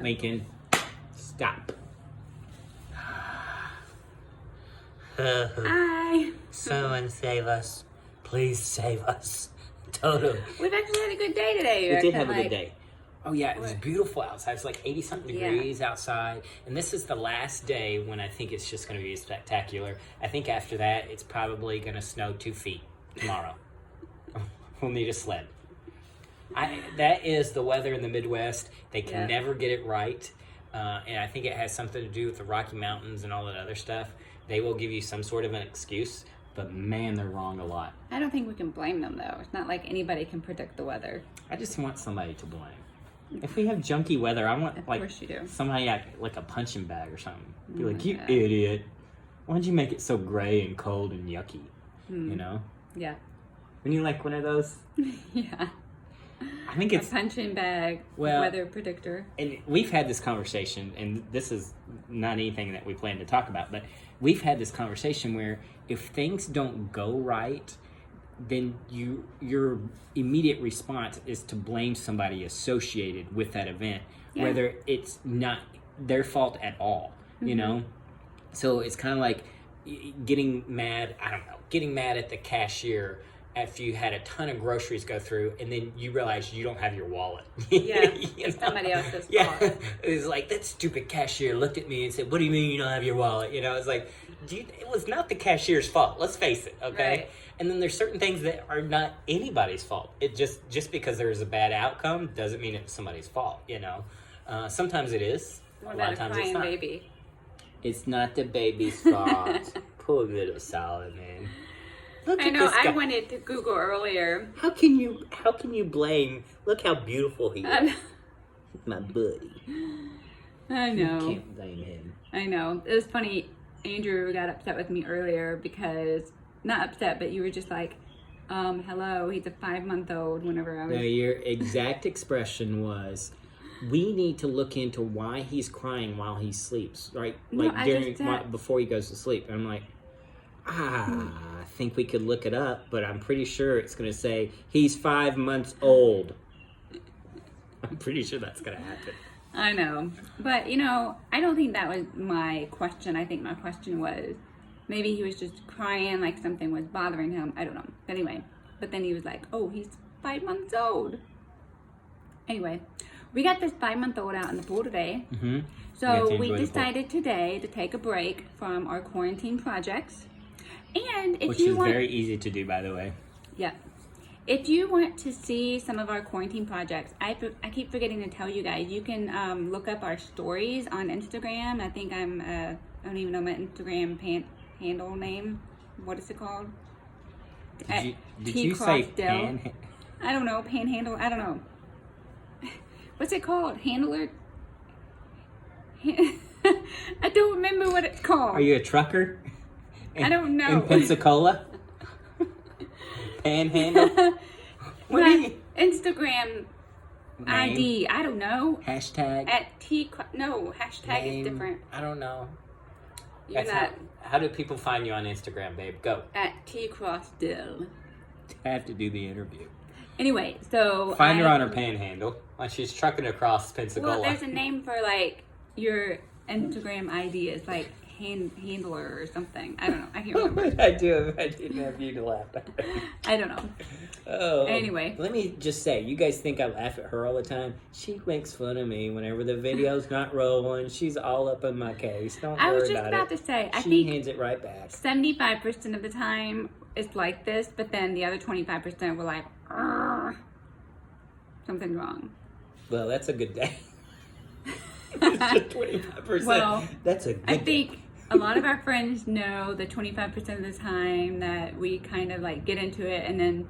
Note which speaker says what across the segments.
Speaker 1: Lincoln, stop. Someone save us. Please save us. Totally.
Speaker 2: We've actually had a good day today.
Speaker 1: We did have a good day. Oh yeah, it was beautiful outside. It's like 80-something degrees outside. And this is the last day when I think it's just going to be spectacular. I think after that, it's probably going to snow 2 feet tomorrow. We'll need a sled. That is the weather in the Midwest. They can never get it right. And I think it has something to do with the Rocky Mountains and all that other stuff. They will give you some sort of an excuse, but man, they're wrong a lot.
Speaker 2: I don't think we can blame them, though. It's not like anybody can predict the weather.
Speaker 1: I just want somebody to blame. If we have junky weather, I want somebody like a punching bag or something. Be like, you idiot. Why don't you make it so gray and cold and yucky? You know?
Speaker 2: Yeah.
Speaker 1: When you like one of those?
Speaker 2: Yeah.
Speaker 1: I think it's
Speaker 2: a punching bag weather predictor.
Speaker 1: And we've had this conversation, and this is not anything that we plan to talk about, but we've had this conversation where if things don't go right, then your immediate response is to blame somebody associated with that event, whether it's not their fault at all, you know? So it's kind of like getting mad at the cashier after you had a ton of groceries go through, and then you realize you don't have your wallet.
Speaker 2: Yeah,
Speaker 1: you know?
Speaker 2: Somebody else's fault.
Speaker 1: Yeah, it's like, that stupid cashier looked at me and said, what do you mean you don't have your wallet? You know, it's like, it was not the cashier's fault. Let's face it, okay?
Speaker 2: Right.
Speaker 1: And then there's certain things that are not anybody's fault. It just because there's a bad outcome doesn't mean it's somebody's fault, you know? Sometimes it is.
Speaker 2: What
Speaker 1: a lot
Speaker 2: about
Speaker 1: of
Speaker 2: a
Speaker 1: times it's
Speaker 2: crying
Speaker 1: not.
Speaker 2: baby?
Speaker 1: It's not the baby's fault. Poor little Solid, man. Look
Speaker 2: I know. I wanted to Google earlier.
Speaker 1: How can you blame? Look how beautiful he is. My buddy.
Speaker 2: I know.
Speaker 1: You can't blame him.
Speaker 2: I know. It was funny. Andrew got upset with me earlier because, not upset, but you were just like, hello, he's a 5-month-old whenever I was...
Speaker 1: No, your exact expression was, we need to look into why he's crying while he sleeps, right? Like before he goes to sleep. And I'm like, I think we could look it up, but I'm pretty sure it's going to say, he's 5 months old. I'm pretty sure that's going to happen.
Speaker 2: I know. But, I don't think that was my question. I think my question was, maybe he was just crying like something was bothering him. I don't know. But anyway, but then he was like, oh, he's 5 months old. Anyway, we got this 5-month-old out in the pool today.
Speaker 1: Mm-hmm.
Speaker 2: So we decided today to take a break from our quarantine projects. And
Speaker 1: Which is very easy to do, by the way.
Speaker 2: Yeah. If you want to see some of our quarantine projects, I keep forgetting to tell you guys, you can look up our stories on Instagram. I think I don't even know my Instagram handle name. What is it called?
Speaker 1: Did you say pan?
Speaker 2: I don't know. Panhandle. I don't know. What's it called? Handler? I don't remember what it's called.
Speaker 1: Are you a trucker?
Speaker 2: I don't know.
Speaker 1: In Pensacola? Panhandle? What are you?
Speaker 2: Instagram
Speaker 1: Name?
Speaker 2: ID. I don't know.
Speaker 1: Hashtag?
Speaker 2: No, hashtag is different.
Speaker 1: I don't know.
Speaker 2: You're not.
Speaker 1: How do people find you on Instagram, babe? Go.
Speaker 2: At @tcrossdill.
Speaker 1: I have to do the interview.
Speaker 2: Anyway, so
Speaker 1: find her on her panhandle while she's trucking across Pensacola.
Speaker 2: Well, there's a name for like your Instagram ID is like handler or something. I don't know. I can't remember.
Speaker 1: I didn't have you to laugh at.
Speaker 2: I don't know.
Speaker 1: Oh.
Speaker 2: Anyway.
Speaker 1: Let me just say, you guys think I laugh at her all the time. She makes fun of me whenever the video's not rolling. She's all up in my case. Don't worry about it.
Speaker 2: I was just about to say, I think
Speaker 1: she hands it right back.
Speaker 2: 75% of the time it's like this, but then the other 25% were like, something's wrong.
Speaker 1: Well, that's a good day. 25%.
Speaker 2: Well,
Speaker 1: that's a good
Speaker 2: I think a lot of our friends know the 25% of the time that we kind of like get into it, and then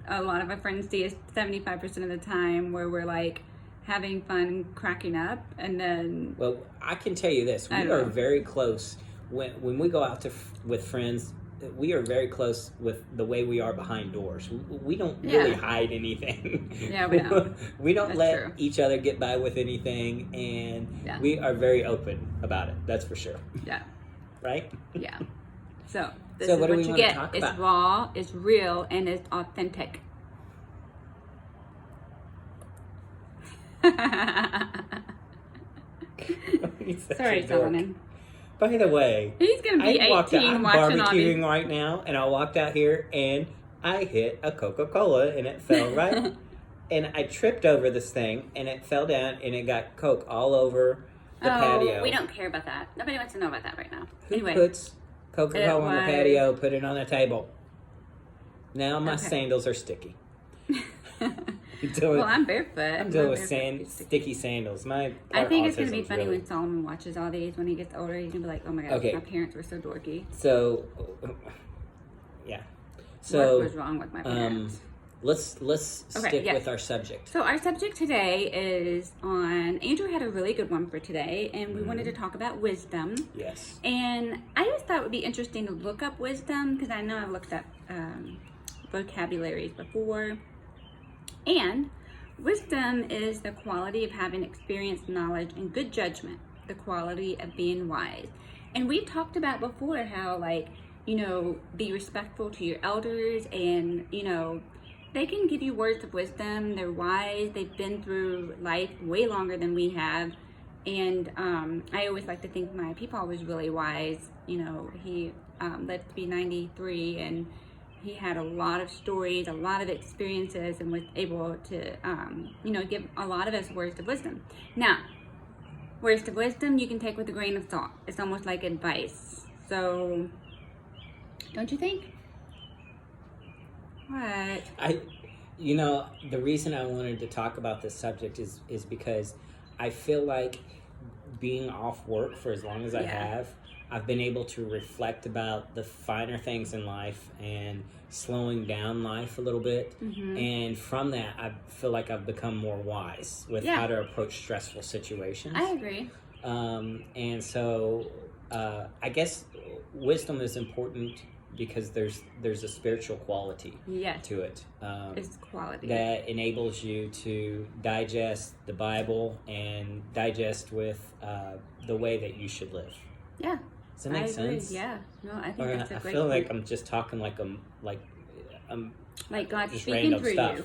Speaker 2: a lot of our friends see us 75% of the time where we're like having fun, cracking up, and then.
Speaker 1: Well, I can tell you this: we are very close when we go out with friends. We are very close with the way we are behind doors. We don't really hide anything.
Speaker 2: Yeah, we don't.
Speaker 1: We don't let each other get by with anything, and we are very open about it. That's for sure.
Speaker 2: Yeah.
Speaker 1: Right?
Speaker 2: Yeah. So this is what you get. It's raw, it's real, and it's authentic.
Speaker 1: He's such
Speaker 2: Sorry,
Speaker 1: a dork.
Speaker 2: Solomon.
Speaker 1: By the way,
Speaker 2: He's gonna be 18
Speaker 1: I'm
Speaker 2: watching all these.
Speaker 1: barbecuing right now, and I walked out here and I hit a Coca-Cola and it fell right. And I tripped over this thing and it fell down and it got Coke all over the patio.
Speaker 2: We don't care about that. Nobody wants to know about that right now.
Speaker 1: Who
Speaker 2: Anyway,
Speaker 1: puts Coca-Cola on the patio, put it on the table? Now my
Speaker 2: Okay.
Speaker 1: sandals are sticky.
Speaker 2: well, I'm barefoot.
Speaker 1: I'm dealing with sticky sandals.
Speaker 2: I think it's going to be funny when Solomon watches all these. When he gets older, he's going to be like, oh my gosh,
Speaker 1: Okay.
Speaker 2: my parents were so dorky.
Speaker 1: So, yeah. So,
Speaker 2: what was wrong with my parents?
Speaker 1: Let's stick
Speaker 2: yes.
Speaker 1: with our subject.
Speaker 2: So our subject today is on, Andrew had a really good one for today, and we wanted to talk about wisdom.
Speaker 1: Yes.
Speaker 2: And I just thought it would be interesting to look up wisdom, because I know I've looked up vocabularies before. And wisdom is the quality of having experience, knowledge, and good judgment, the quality of being wise. And we talked about before how, like, you know, be respectful to your elders, and, you know, they can give you words of wisdom. They're wise. They've been through life way longer than we have. And I always like to think my peepaw was really wise. You know, he lived to be 93, and he had a lot of stories, a lot of experiences, and was able to, you know, give a lot of us words of wisdom. Now, words of wisdom you can take with a grain of salt. It's almost like advice. So, don't you think? What?
Speaker 1: You know, the reason I wanted to talk about this subject is because I feel like being off work for as long as I have, I've been able to reflect about the finer things in life and slowing down life a little bit. Mm-hmm. And from that, I feel like I've become more wise with how to approach stressful situations.
Speaker 2: I agree.
Speaker 1: And so I guess wisdom is important because there's a spiritual quality to it.
Speaker 2: It's quality.
Speaker 1: That enables you to digest the Bible and digest with the way that you should live.
Speaker 2: Yeah.
Speaker 1: Does that make sense?
Speaker 2: Yeah. No, I think that's a great
Speaker 1: I feel like I'm just talking like
Speaker 2: God's
Speaker 1: just
Speaker 2: speaking
Speaker 1: random
Speaker 2: through
Speaker 1: stuff.
Speaker 2: you.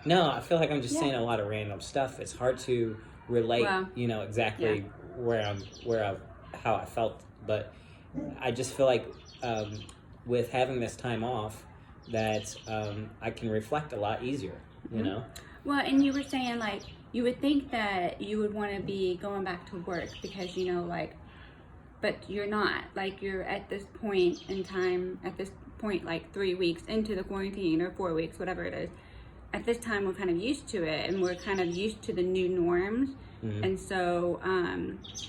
Speaker 1: No, I feel like I'm just saying a lot of random stuff. It's hard to relate, you know, exactly how I felt, but I just feel like with having this time off, that I can reflect a lot easier, you know?
Speaker 2: Well, and you were saying, like, you would think that you would want to be going back to work because, you know, like, but you're not. Like, you're at this point in time, like 3 weeks into the quarantine, or 4 weeks, whatever it is. At this time, we're kind of used to it, and we're kind of used to the new norms. Mm-hmm. And so,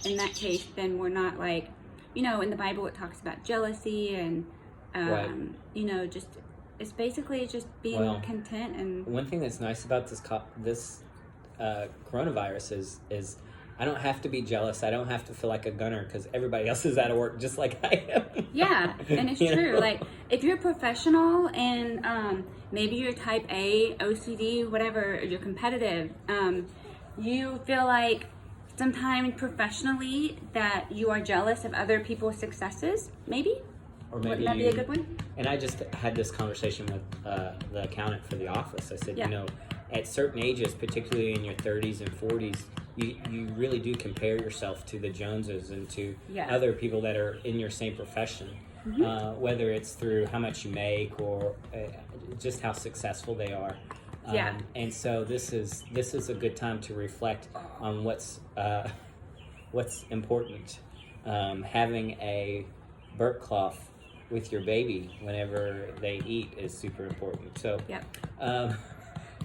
Speaker 2: in that case, then we're not like, you know, in the Bible it talks about jealousy and, you know, just, it's basically just being content. And
Speaker 1: one thing that's nice about this coronavirus is I don't have to be jealous. I don't have to feel like a gunner because everybody else is out of work just like I am.
Speaker 2: Yeah, and it's true. Like, if you're a professional and maybe you're type A, OCD, whatever, you're competitive, you feel like sometimes professionally that you are jealous of other people's successes, maybe?
Speaker 1: Or maybe
Speaker 2: wouldn't that be a good one?
Speaker 1: And I just had this conversation with the accountant for the office. I said,
Speaker 2: Yeah.
Speaker 1: you know, at certain ages, particularly in your 30s and 40s, you really do compare yourself to the Joneses and to other people that are in your same profession, whether it's through how much you make or just how successful they are. And so this is a good time to reflect on what's important. Having a burp cloth with your baby whenever they eat is super important. So,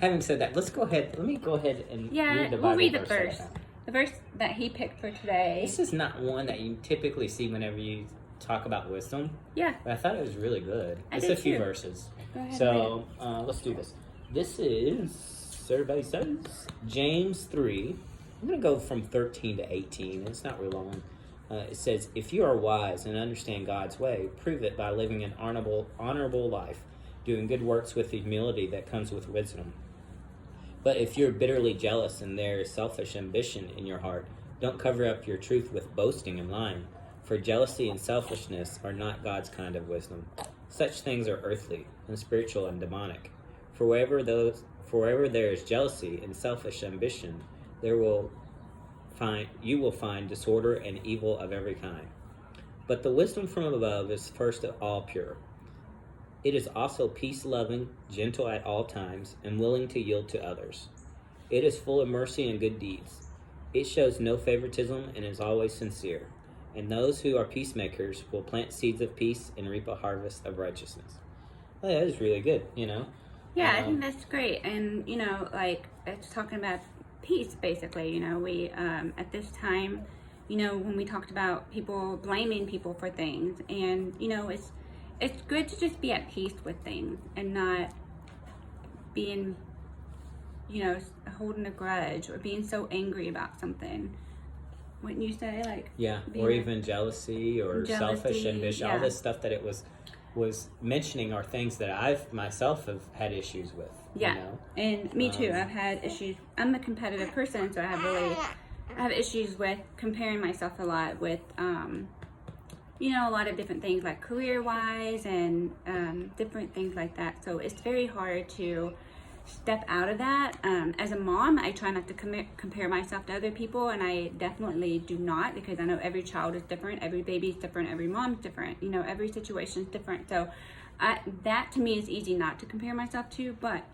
Speaker 1: having said that, let me go ahead and read the Bible.
Speaker 2: We'll read the verse. The verse that he picked for today.
Speaker 1: This is not one that you typically see whenever you talk about wisdom. Yeah. But I thought it was really good. It's a few verses.
Speaker 2: Go ahead.
Speaker 1: So, let's do this. This is, everybody says, James 3. I'm going to go from 13 to 18. It's not real long. It says, if you are wise and understand God's way, prove it by living an honorable life, doing good works with the humility that comes with wisdom. But if you're bitterly jealous and there is selfish ambition in your heart, don't cover up your truth with boasting and lying, for jealousy and selfishness are not God's kind of wisdom. Such things are earthly, unspiritual, and demonic. For wherever there is jealousy and selfish ambition, there will find disorder and evil of every kind. But the wisdom from above is first of all pure. It is also peace-loving, gentle at all times, and willing to yield to others. It is full of mercy and good deeds. It shows no favoritism and is always sincere. And those who are peacemakers will plant seeds of peace and reap a harvest of righteousness. Oh, that is really good, you know?
Speaker 2: Yeah, I think that's great. And, you know, like, it's talking about peace, basically. You know, we, at this time, you know, when we talked about people blaming people for things, and, you know, it's good to just be at peace with things and not being, you know, holding a grudge or being so angry about something. Wouldn't you say? Like,
Speaker 1: yeah, or even jealousy or selfish ambition, all this stuff that it was mentioning are things that I've myself have had issues with.
Speaker 2: Yeah,
Speaker 1: you know?
Speaker 2: And me too. I've had issues. I'm a competitive person, so I have issues with comparing myself a lot with, you know, a lot of different things like career-wise and different things like that. So it's very hard to step out of that. As a mom, I try not to compare myself to other people, and I definitely do not, because I know every child is different, every baby is different, every mom's different, you know, every situation is different. So that to me is easy not to compare myself to, but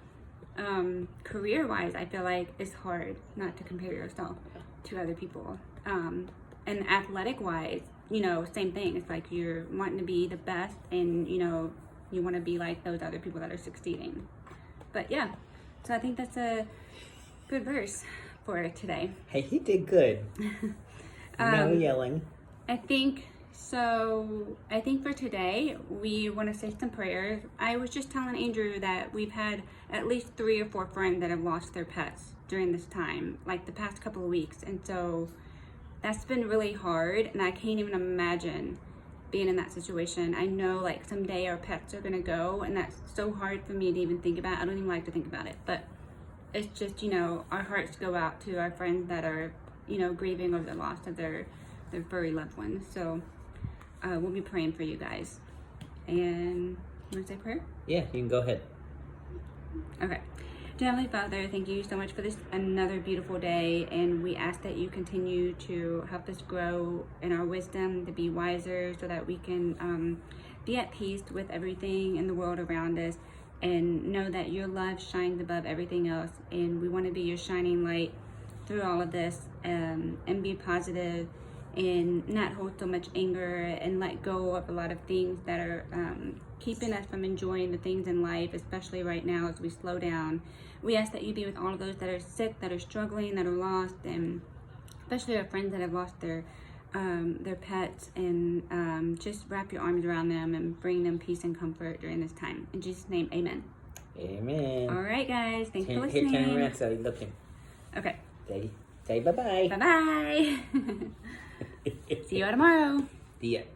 Speaker 2: career-wise, I feel like it's hard not to compare yourself to other people. And athletic-wise, you know, same thing. It's like you're wanting to be the best, and, you know, you want to be like those other people that are succeeding. But yeah, so I think that's a good verse for today.
Speaker 1: Hey, he did good. No yelling.
Speaker 2: I think for today, we want to say some prayers. I was just telling Andrew that we've had at least 3 or 4 friends that have lost their pets during this time, like the past couple of weeks. And so that's been really hard, and I can't even imagine being in that situation. I know, like, someday our pets are gonna go, and that's so hard for me to even think about. I don't even like to think about it, but it's just, you know, our hearts go out to our friends that are, you know, grieving over the loss of their furry loved ones. So we'll be praying for you guys. And you want to say prayer?
Speaker 1: Yeah, you can go ahead.
Speaker 2: Okay. Dear Heavenly Father, thank you so much for this another beautiful day, and we ask that you continue to help us grow in our wisdom, to be wiser, so that we can be at peace with everything in the world around us, and know that your love shines above everything else, and we want to be your shining light through all of this, and be positive and not hold so much anger, and let go of a lot of things that are keeping us from enjoying the things in life, especially right now as we slow down. We ask that you be with all of those that are sick, that are struggling, that are lost, and especially our friends that have lost their pets, and just wrap your arms around them and bring them peace and comfort during this time. In Jesus' name, amen.
Speaker 1: Amen.
Speaker 2: All right, guys. Thanks for listening.
Speaker 1: Here, turn around so you look him.
Speaker 2: Okay.
Speaker 1: Say bye-bye.
Speaker 2: Bye-bye. See you all tomorrow.
Speaker 1: The end.